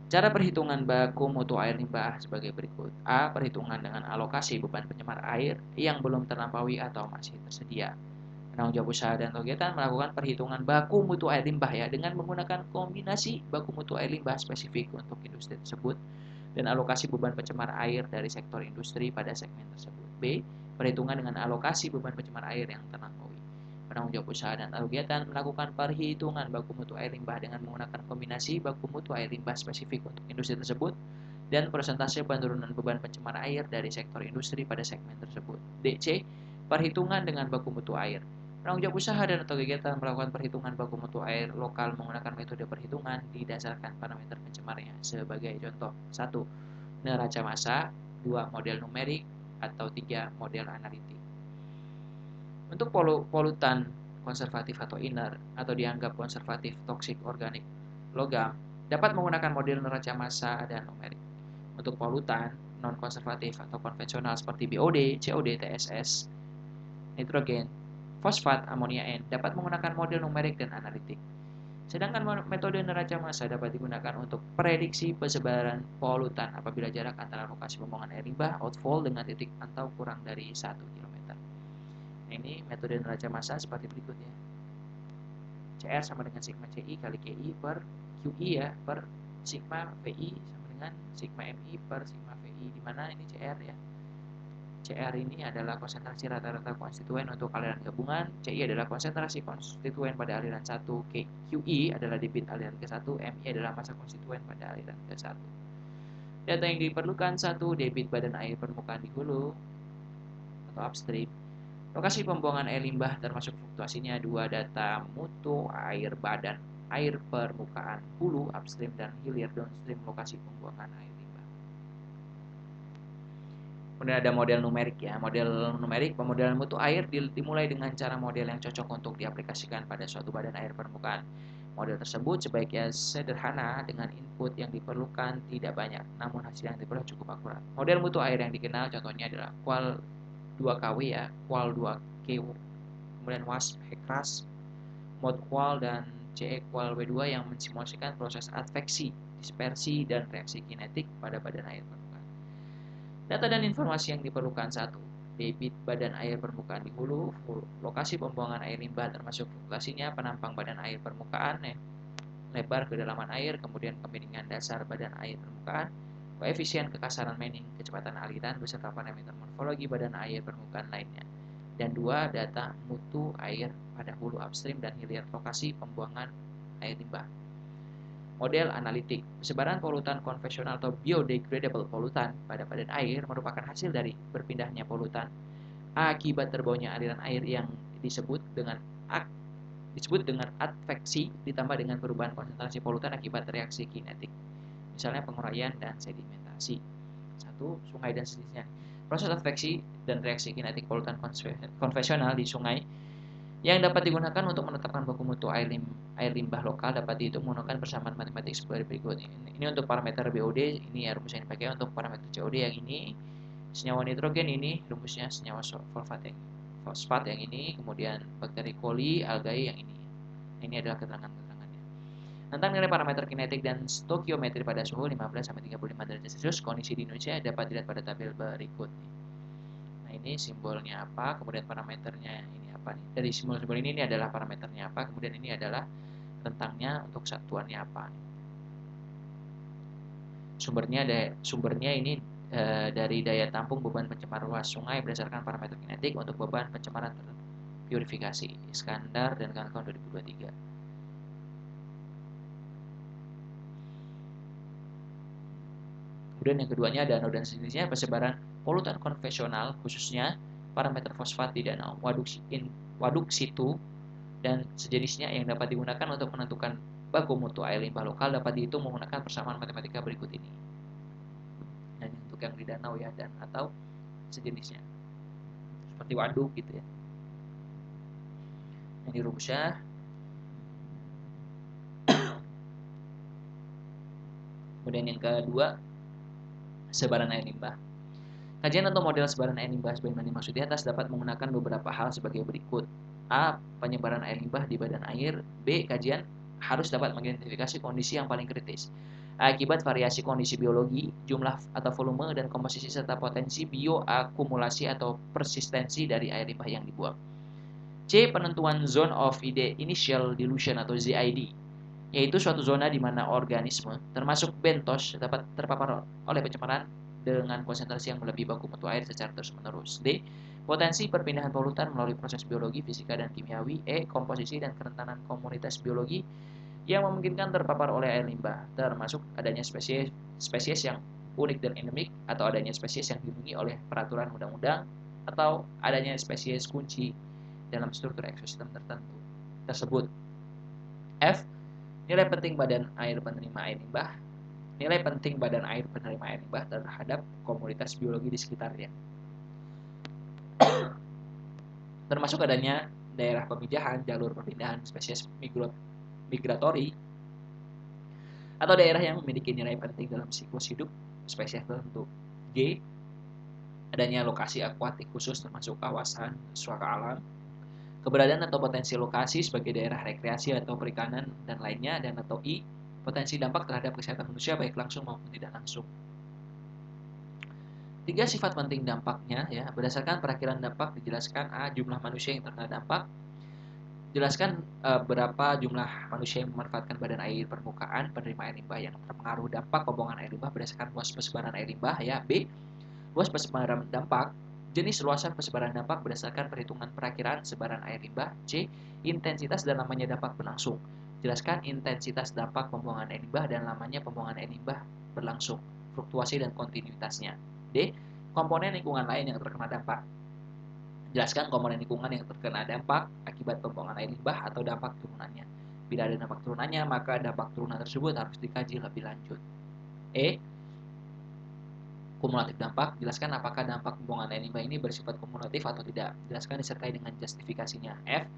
Speaker 1: Cara perhitungan baku mutu air limbah sebagai berikut. A. Perhitungan dengan alokasi beban pencemar air yang belum terlampaui atau masih tersedia. Penanggung jawab usaha dan kegiatan melakukan perhitungan baku mutu air limbah ya dengan menggunakan kombinasi baku mutu air limbah spesifik untuk industri tersebut dan alokasi beban pencemar air dari sektor industri pada segmen tersebut. B. Perhitungan dengan alokasi beban pencemar air yang terlampaui. Penanggung jawab usaha dan kegiatan melakukan perhitungan baku mutu air limbah dengan menggunakan kombinasi baku mutu air limbah spesifik untuk industri tersebut dan persentase penurunan beban pencemar air dari sektor industri pada segmen tersebut. DC. Perhitungan dengan baku mutu air. Penanggung jawab usaha dan atau kegiatan melakukan perhitungan baku mutu air lokal menggunakan metode perhitungan didasarkan parameter pencemarnya sebagai contoh. 1. Neraca massa. 2. Model numerik. Atau 3. Model analitik. Untuk polutan konservatif atau inert atau dianggap konservatif toksik organik logam dapat menggunakan model neraca massa dan numerik. Untuk polutan non-konservatif atau konvensional seperti BOD, COD, TSS, nitrogen, fosfat, amonia N dapat menggunakan model numerik dan analitik. Sedangkan metode neraca massa dapat digunakan untuk prediksi persebaran polutan apabila jarak antara lokasi pembuangan air limbah outfall dengan titik pantau kurang dari 1 km. Ini metode neraca massa seperti berikutnya. CR sama dengan sigma CI kali KI per QI ya, per sigma VI sama dengan sigma MI per sigma VI, di mana ini CR ya. CR ini adalah konsentrasi rata-rata konstituen untuk aliran gabungan, CI adalah konsentrasi konstituen pada aliran 1, QI adalah debit aliran ke-1, MI adalah massa konstituen pada aliran ke-1. Data yang diperlukan: 1. Debit badan air permukaan di hulu atau upstream. Lokasi pembuangan air limbah termasuk fluktuasinya. 2. Data mutu air badan air permukaan hulu upstream dan hilir downstream lokasi pembuangan air limbah. Kemudian ada model numerik ya. Model numerik pemodelan mutu air dimulai dengan cara model yang cocok untuk diaplikasikan pada suatu badan air permukaan. Model tersebut sebaiknya sederhana dengan input yang diperlukan tidak banyak, namun hasil yang diperoleh cukup akurat. Model mutu air yang dikenal contohnya adalah kual 2KW ya, kual 2K, kemudian WASP, HECRAS, mod kual dan CE kual W2 yang mensimulasikan proses adveksi, dispersi dan reaksi kinetik pada badan air permukaan. Data dan informasi yang diperlukan: 1. Debit badan air permukaan di hulu, lokasi pembuangan air limbah termasuk fluktuasinya, penampang badan air permukaan, lebar kedalaman air, kemudian kemiringan dasar badan air permukaan, koefisien kekasaran Manning, kecepatan aliran beserta parameter morfologi badan air permukaan lainnya. Dan 2. Data mutu air pada hulu upstream dan hilir lokasi pembuangan air limbah. Model analitik. Persebaran polutan konvensional atau biodegradable polutan pada badan air merupakan hasil dari berpindahnya polutan akibat terbaunya aliran air yang disebut dengan adveksi ditambah dengan perubahan konsentrasi polutan akibat reaksi kinetik, misalnya penguraian dan sedimentasi. 1. Sungai dan sejenisnya. Proses adveksi dan reaksi kinetik polutan konvensional di sungai yang dapat digunakan untuk menetapkan baku mutu air limbah lokal dapat dihitung menggunakan persamaan matematik sebagai berikut. Ini untuk parameter BOD, ini ya rumus yang dipakai. Untuk parameter COD yang ini senyawa nitrogen, ini rumusnya senyawa fosfat yang ini, kemudian bakteri coli, algae yang ini. Ini adalah keterangan-keterangannya. Tentang nilai parameter kinetik dan stokiometri pada suhu 15-35 derajat Celcius kondisi di Indonesia dapat dilihat pada tabel berikut. Nah, ini simbolnya apa, kemudian parameternya ini apa nih. Dari simbol-simbol ini adalah parameternya apa, kemudian ini adalah rentangnya untuk satuannya apa. Sumbernya ini dari daya tampung beban pencemar luas sungai berdasarkan parameter kinetik untuk beban pencemaran purifikasi Iskandar dan kawan-kawan 2023. Kemudian yang keduanya ada danau dan sejenisnya, persebaran polutan konvensional khususnya parameter fosfat di danau, waduk situ dan sejenisnya yang dapat digunakan untuk menentukan baku mutu air limbah lokal dapat dihitung menggunakan persamaan matematika berikut ini. Nah, ini untuk yang di danau ya, dan atau sejenisnya seperti waduk gitu ya. Ini rumusnya. Kemudian yang kedua, sebaran air limbah. Kajian atau model sebaran air limbah sebagaimana dimaksud di atas dapat menggunakan beberapa hal sebagai berikut. A. Penyebaran air limbah di badan air. B. Kajian harus dapat mengidentifikasi kondisi yang paling kritis akibat variasi kondisi biologi, jumlah atau volume dan komposisi serta potensi bioakumulasi atau persistensi dari air limbah yang dibuang. C. Penentuan Zone of Initial Dilution atau ZID, yaitu suatu zona di mana organisme, termasuk bentos, dapat terpapar oleh pencemaran dengan konsentrasi yang melebihi baku mutu air secara terus-menerus. D. Potensi perpindahan polutan melalui proses biologi, fisika, dan kimiawi. E. Komposisi dan kerentanan komunitas biologi yang memungkinkan terpapar oleh air limbah, termasuk adanya spesies yang unik dan endemik, atau adanya spesies yang dilindungi oleh peraturan undang-undang, atau adanya spesies kunci dalam struktur ekosistem tertentu tersebut. F. Nilai penting badan air penerima air limbah. Nilai penting badan air penerima air limbah terhadap komunitas biologi di sekitarnya, termasuk adanya daerah pemijahan, jalur perpindahan spesies migratori, atau daerah yang memiliki nilai penting dalam siklus hidup spesies tertentu. G. Adanya lokasi akuatik khusus termasuk kawasan suaka alam, keberadaan atau potensi lokasi sebagai daerah rekreasi atau perikanan dan lainnya. Dan atau I. Potensi dampak terhadap kesehatan manusia baik langsung maupun tidak langsung. 3 sifat penting dampaknya ya. Berdasarkan perakhiran dampak dijelaskan. A. Jumlah manusia yang terkena dampak. Jelaskan berapa jumlah manusia yang memanfaatkan badan air permukaan penerima air limbah yang terpengaruh dampak pembuangan air limbah berdasarkan luas persebaran air limbah ya. B. Luas persebaran dampak. Jenis luasan persebaran dampak berdasarkan perhitungan perakhiran sebaran air limbah. C. Intensitas dan lamanya dampak berlangsung. Jelaskan intensitas dampak pembuangan air limbah dan lamanya pembuangan air limbah berlangsung, fluktuasi dan kontinuitasnya. D. Komponen lingkungan lain yang terkena dampak. Jelaskan komponen lingkungan yang terkena dampak akibat pembuangan air limbah atau dampak turunannya. Bila ada dampak turunannya, maka dampak turunan tersebut harus dikaji lebih lanjut. E. Kumulatif dampak. Jelaskan apakah dampak pembuangan air limbah ini bersifat kumulatif atau tidak. Jelaskan disertai dengan justifikasinya. F.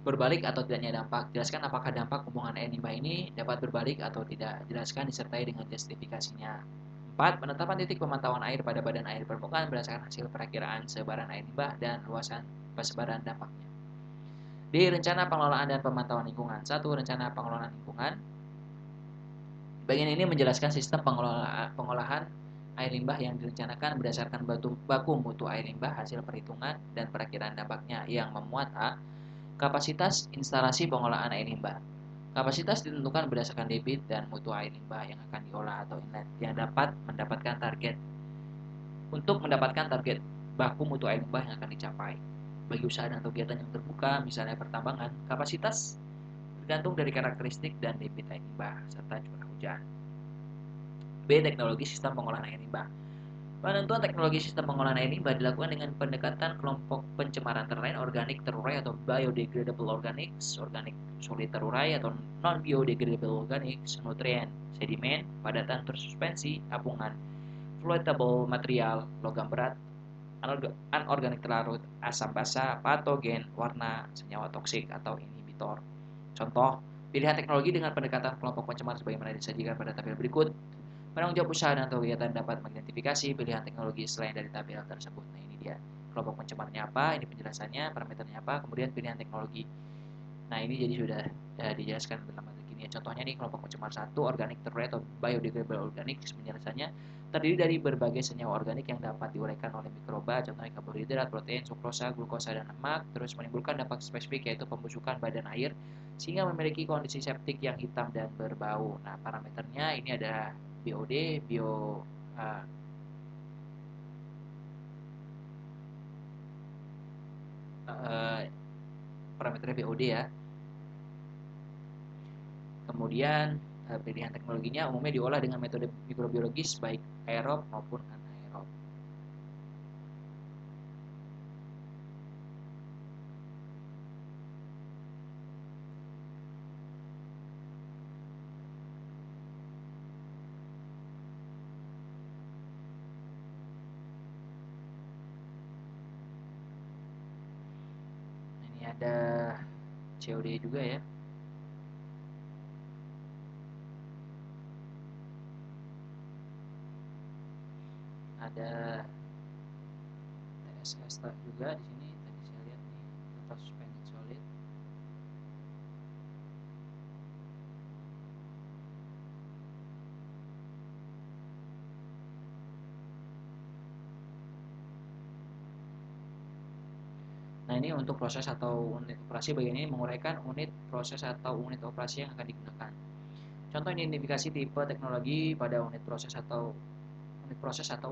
Speaker 1: Berbalik atau tidaknya dampak. Jelaskan apakah dampak pembuangan air limbah ini dapat berbalik atau tidak. Jelaskan disertai dengan justifikasinya. 4. Penetapan titik pemantauan air pada badan air permukaan berdasarkan hasil perakiraan sebaran air limbah dan luasan persebaran dampaknya. D. Rencana pengelolaan dan pemantauan lingkungan. 1. Rencana pengelolaan lingkungan. Bagian ini menjelaskan sistem pengolahan air limbah yang direncanakan berdasarkan baku mutu air limbah, hasil perhitungan dan perakiraan dampaknya yang memuat A. Kapasitas instalasi pengolahan air limbah. Kapasitas ditentukan berdasarkan debit dan mutu air limbah yang akan diolah atau inlet yang dapat mendapatkan target. Untuk mendapatkan target baku mutu air limbah yang akan dicapai bagi usaha dan kegiatan yang terbuka, misalnya pertambangan, kapasitas tergantung dari karakteristik dan debit air limbah serta curah hujan. B. Teknologi sistem pengolahan air limbah. Penentuan teknologi sistem pengolahan air limbah dilakukan dengan pendekatan kelompok pencemaran terlain, organik terurai atau biodegradable organics, organik solid terurai atau non-biodegradable organics, nutrien, sedimen, padatan tersuspensi, apungan, floatable material, logam berat, anorganik terlarut, asam basa, patogen, warna, senyawa toksik atau inhibitor. Contoh, pilihan teknologi dengan pendekatan kelompok pencemar sebagaimana disajikan pada tabel berikut. Penanggung jawab usaha dan kegiatan dapat mengidentifikasi pilihan teknologi selain dari tabel tersebut. Nah, ini dia. Kelompok pencemarnya apa, ini penjelasannya, parameternya apa, kemudian pilihan teknologi. Nah, ini jadi sudah dijelaskan dalam materi kimia. Contohnya nih, kelompok pencemar 1, organik terurai atau biodegradable organics, penjelasannya terdiri dari berbagai senyawa organik yang dapat diuraikan oleh mikroba, contohnya karbohidrat, protein, sukrosa, glukosa, dan lemak, terus menimbulkan dampak spesifik yaitu pembusukan badan air sehingga memiliki kondisi septik yang hitam dan berbau. Nah, parameternya ini ada BOD, parameter BOD ya. Kemudian pilihan teknologinya umumnya diolah dengan metode mikrobiologis baik aerob maupun anaerob. ada COD juga ya. Ada TSS juga di sini. Tadi saya lihat nih, total suspended solid. Nah, ini untuk proses atau unit operasi. Bagian ini menguraikan unit proses atau unit operasi yang akan digunakan. Contoh identifikasi tipe teknologi pada unit proses atau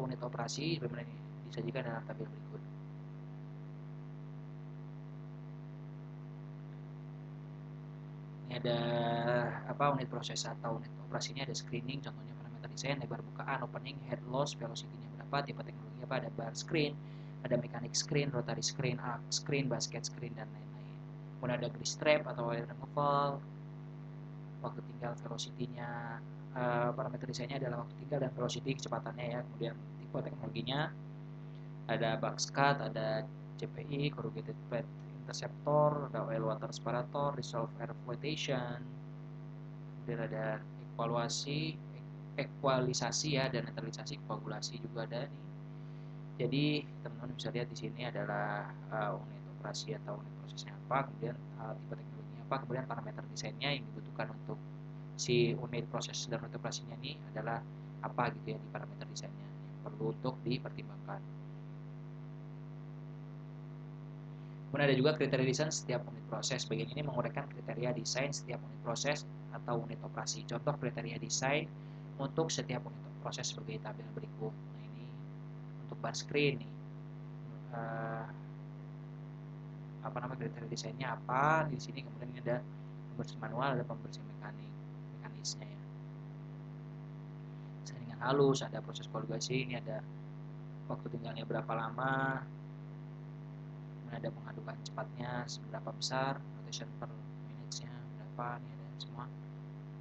Speaker 1: unit operasi disajikan dalam tabel berikut. Ini ada unit proses atau unit operasi ini ada screening, contohnya parameter desain, lebar bukaan, opening, head loss, velocity-nya berapa, tipe teknologi apa, ada bar screen, ada mechanic screen, rotary screen, arc screen, basket screen, dan lain-lain. Kemudian ada grease trap atau oil removal, waktu tinggal, velocity-nya, parameter desainnya adalah waktu tinggal dan velocity, kecepatannya ya. Kemudian tipe teknologinya ada box cut, ada CPI, corrugated plate interceptor, ada oil water separator, dissolved air flotation, kemudian ada ekualisasi ya, dan neutralisasi, koagulasi juga ada nih. Jadi teman-teman bisa lihat di sini adalah unit operasi atau unit prosesnya apa, kemudian tipe teknologinya apa, kemudian parameter desainnya yang dibutuhkan untuk si unit proses dan unit operasinya ini adalah apa gitu ya, di parameter desainnya yang perlu untuk dipertimbangkan. Kemudian ada juga kriteria desain setiap unit proses. Bagian ini menguraikan kriteria desain setiap unit proses atau unit operasi. Contoh kriteria desain untuk setiap unit proses sebagai tabel berikut. Nah, ini untuk bar screen nih. Kriteria desainnya apa? Di sini kemudian ada pembersihan manual, ada pembersihan mekanisnya ya. Saringan halus, ada proses koagulasi, ini ada waktu tinggalnya berapa lama, ada pengadukan cepatnya seberapa besar, rotation per minute-nya berapa, ini ada semua.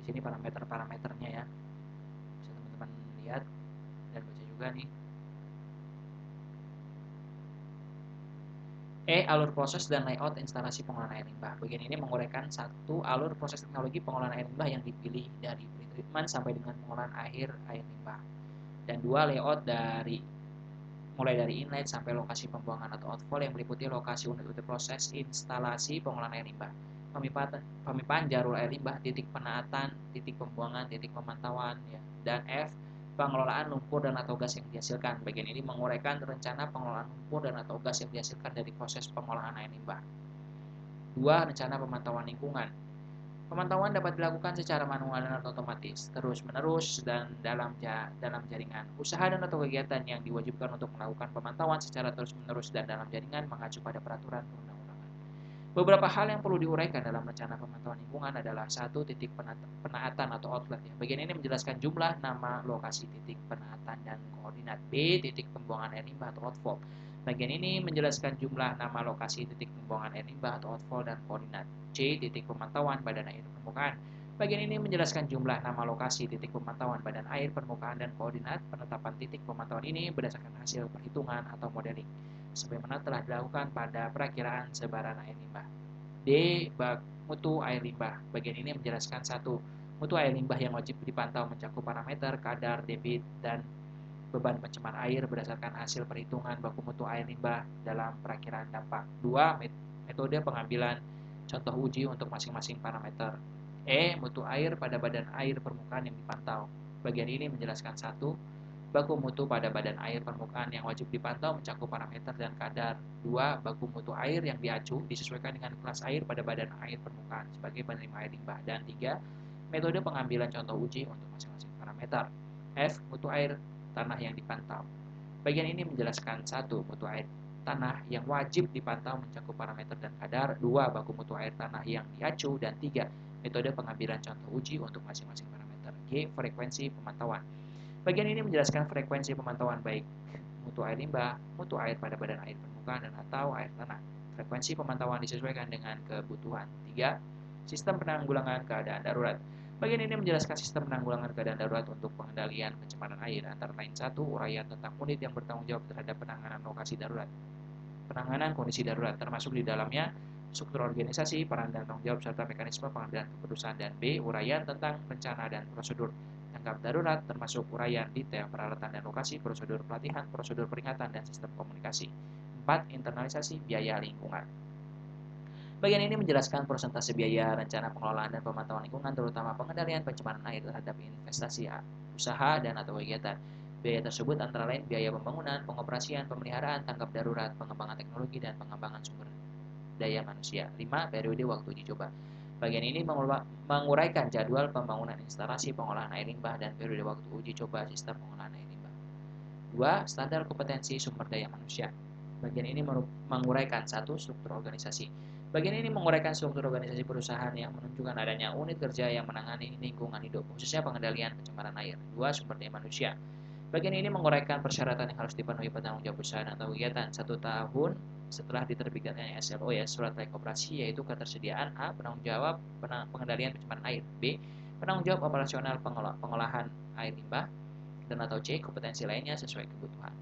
Speaker 1: Di sini parameternya ya, bisa teman-teman lihat dan baca juga nih. Alur proses dan layout instalasi pengolahan air limbah. Bagian ini menguraikan satu alur proses teknologi pengolahan air limbah yang dipilih dari pretreatment sampai dengan pengolahan air limbah. Dan dua, layout mulai dari inlet sampai lokasi pembuangan atau outfall yang meliputi lokasi unit proses, instalasi pengolahan air limbah, pemipahan jalur air limbah, titik penaatan, titik pembuangan, titik pemantauan ya. Dan F, pengelolaan lumpur dan atau gas yang dihasilkan. Bagian ini menguraikan rencana pengelolaan lumpur dan atau gas yang dihasilkan dari proses pengolahan air limbah. 2. Rencana pemantauan lingkungan. Pemantauan dapat dilakukan secara manual dan otomatis, terus-menerus, dan dalam jaringan. Usaha dan atau kegiatan yang diwajibkan untuk melakukan pemantauan secara terus-menerus dan dalam jaringan mengacu pada peraturan perundang-undangan. Beberapa hal yang perlu diuraikan dalam rencana pemantauan lingkungan adalah 1. Titik penaatan atau outlet. Bagian ini menjelaskan jumlah, nama, lokasi titik penaatan, dan koordinat. B. Titik pembuangan air limbah atau outfall. Bagian ini menjelaskan jumlah, nama, lokasi titik pembuangan air limbah atau outfall, dan koordinat. C. Titik pemantauan badan air permukaan. Bagian ini menjelaskan jumlah, nama, lokasi titik pemantauan badan air permukaan, dan koordinat. Penetapan titik pemantauan ini berdasarkan hasil perhitungan atau modeling sebagaimana telah dilakukan pada perakiraan sebaran air limbah. D. Mutu air limbah. Bagian ini menjelaskan 1. Mutu air limbah yang wajib dipantau mencakup parameter, kadar, debit, dan beban pencemar air berdasarkan hasil perhitungan baku mutu air limbah dalam perakiraan dampak. 2. Metode pengambilan contoh uji untuk masing-masing parameter. Mutu air pada badan air permukaan yang dipantau. Bagian ini menjelaskan 1. Baku mutu pada badan air permukaan yang wajib dipantau mencakup parameter dan kadar. 2. Baku mutu air yang diacu disesuaikan dengan kelas air pada badan air permukaan sebagai penerima air limbah. Dan 3. Metode pengambilan contoh uji untuk masing-masing parameter. F. Mutu air tanah yang dipantau. Bagian ini menjelaskan 1. Mutu air tanah yang wajib dipantau mencakup parameter dan kadar. 2. Baku mutu air tanah yang diacu. Dan 3. Metode pengambilan contoh uji untuk masing-masing parameter. G. Frekuensi pemantauan. Bagian ini menjelaskan frekuensi pemantauan baik mutu air limbah, mutu air pada badan air permukaan, dan atau air tanah. Frekuensi pemantauan disesuaikan dengan kebutuhan. 3. Sistem penanggulangan keadaan darurat. Bagian ini menjelaskan sistem penanggulangan keadaan darurat untuk pengendalian pencemaran air, antara lain 1. Uraian tentang unit yang bertanggung jawab terhadap penanganan lokasi darurat, penanganan kondisi darurat, termasuk di dalamnya struktur organisasi, peran dan tanggung jawab serta mekanisme pengambilan keputusan, dan B. uraian tentang rencana dan prosedur tanggap darurat termasuk uraian detail peralatan dan lokasi, prosedur pelatihan, prosedur peringatan, dan sistem komunikasi. 4. Internalisasi biaya lingkungan. Bagian ini menjelaskan persentase biaya rencana pengelolaan dan pemantauan lingkungan, terutama pengendalian pencemaran air terhadap investasi usaha dan atau kegiatan. Biaya tersebut antara lain biaya pembangunan, pengoperasian, pemeliharaan, tanggap darurat, pengembangan teknologi, dan pengembangan sumber daya manusia. 5. Periode waktu uji coba. Bagian ini menguraikan jadwal pembangunan instalasi pengolahan air limbah dan periode waktu uji coba sistem pengolahan air limbah. 2. Standar kompetensi sumber daya manusia. Bagian ini menguraikan satu struktur organisasi. Bagian ini menguraikan struktur organisasi perusahaan yang menunjukkan adanya unit kerja yang menangani lingkungan hidup, khususnya pengendalian pencemaran air. 2. Sumber daya manusia. Bagian ini menguraikan persyaratan yang harus dipenuhi penanggung jawab usaha atau kegiatan 1 tahun setelah diterbitkannya SLO ya, surat layak operasi, yaitu ketersediaan A. penanggung jawab pengendalian pencemaran air, B. penanggung jawab operasional pengolahan air limbah, dan atau C. kompetensi lainnya sesuai kebutuhan.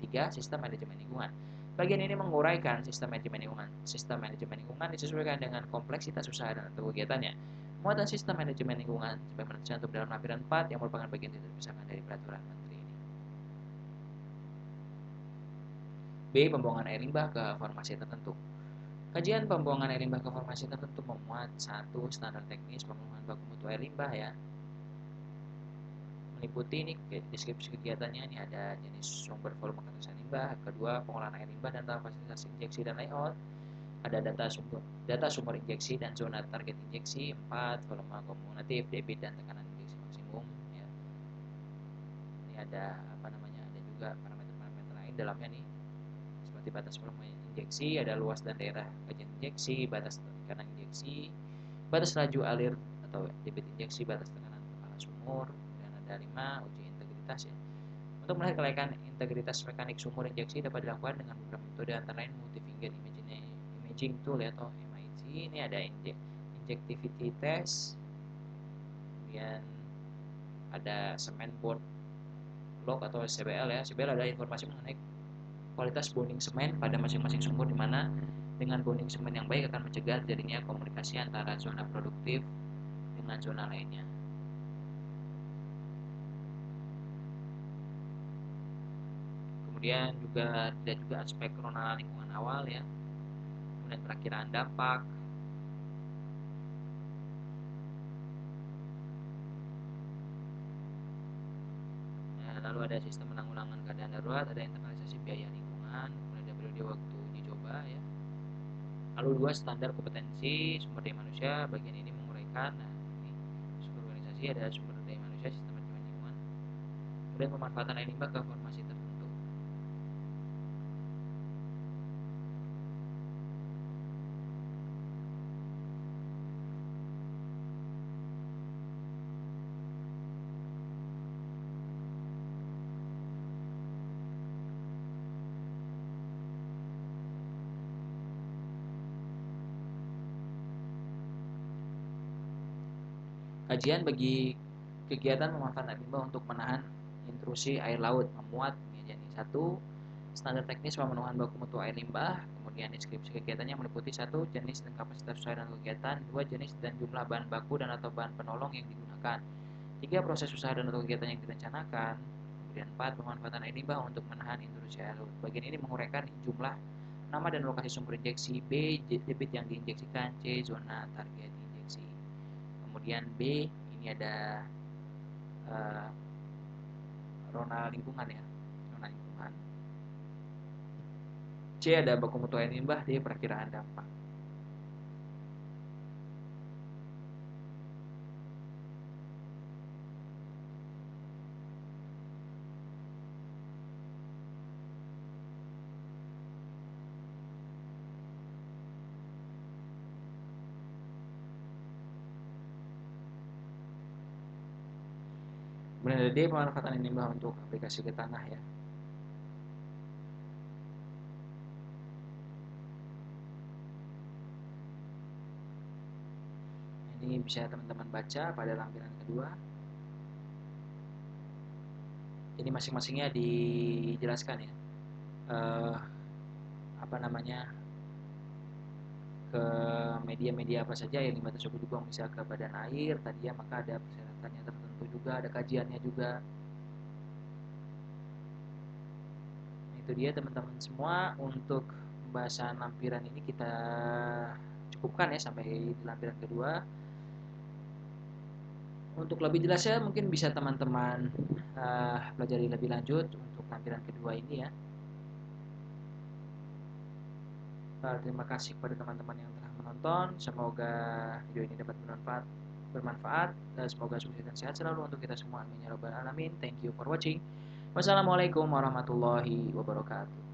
Speaker 1: 3. Sistem manajemen lingkungan. Bagian ini menguraikan sistem manajemen lingkungan. Sistem manajemen lingkungan disesuaikan dengan kompleksitas usaha dan atau kegiatannya. Muatan sistem manajemen lingkungan sebagaimana tercantum dalam lampiran 4 yang merupakan bagian tidak terpisahkan dari peraturan menteri ini. B. Pembuangan air limbah ke formasi tertentu. Kajian pembuangan air limbah ke formasi tertentu memuat 1. Standar teknis pemenuhan baku mutu air limbah ya. Meliputi ini deskripsi kegiatannya, ini ada jenis sumber volume katasan limbah, kedua pengolahan air limbah dan fasilitas injeksi dan layout, ada data sumber injeksi dan zona target injeksi, 4 volume kumulatif, debit dan tekanan injeksi maksimum ya. Ini ada ada juga parameter-parameter lain dalamnya nih, seperti batas volume injeksi, ada luas dan daerah kajian injeksi, batas tekanan injeksi, batas laju alir atau debit injeksi, batas tekanan kepala sumur, dan ada 5 uji integritas ya. Untuk melihat kelayakan integritas mekanik sumur injeksi dapat dilakukan dengan beberapa metode antara lain multi-finger imaging tool atau MIT. Ini ada injectivity test, kemudian ada cement bond log atau CBL ya. CBL adalah informasi mengenai kualitas bonding semen pada masing-masing sumur, di mana dengan bonding semen yang baik akan mencegah terjadinya komunikasi antara zona produktif dengan zona lainnya. Kemudian juga ada juga aspek kronologi lingkungan awal ya, kemudian perakiraan dampak, lalu ada sistem penanggulangan keadaan darurat, ada internalisasi biaya lingkungan, kemudian ada periode waktu uji coba ya. Lalu 2. Standar kompetensi sumber daya manusia. Bagian ini menguraikan ini sumber organisasi, ada sumber daya manusia, sistem manajemen lingkungan, kemudian pemanfaatan air limbah ke formasi tertentu. Kajian bagi kegiatan pemanfaatan air limbah untuk menahan intrusi air laut memuat ini 1. Standar teknis pemenuhan baku mutu air limbah, kemudian deskripsi kegiatannya meliputi 1. Jenis dan kapasitas usaha dan kegiatan, 2. Jenis dan jumlah bahan baku dan atau bahan penolong yang digunakan, 3. Proses usaha dan atau kegiatan yang direncanakan, kemudian 4. Pemanfaatan air limbah untuk menahan intrusi air laut. Bagian ini menguraikan jumlah, nama dan lokasi sumber injeksi, B. Debit yang diinjeksikan, C. Zona target injeksi. Kemudian B, ini ada rona lingkungan ya, rona lingkungan. C ada baku mutu air limbah, D perakiraan dampak. Kemudian ada D pemanfaatan air limbah untuk aplikasi ke tanah ya. Ini bisa teman-teman baca pada lampiran kedua. Jadi masing-masingnya dijelaskan ya. ke media-media apa saja yang limbah tersebut dibuang, bisa ke badan air tadi ya, maka ada persyaratannya tertentu juga, ada kajiannya juga. Itu dia teman-teman semua, untuk pembahasan lampiran ini kita cukupkan ya sampai di lampiran kedua. Untuk lebih jelasnya mungkin bisa teman-teman pelajari lebih lanjut untuk lampiran kedua ini ya. Terima kasih kepada teman-teman yang telah menonton. Semoga video ini dapat bermanfaat. Semoga sukses dan sehat selalu untuk kita semua. Amin ya rabbal alamin. Thank you for watching. Wassalamualaikum warahmatullahi wabarakatuh.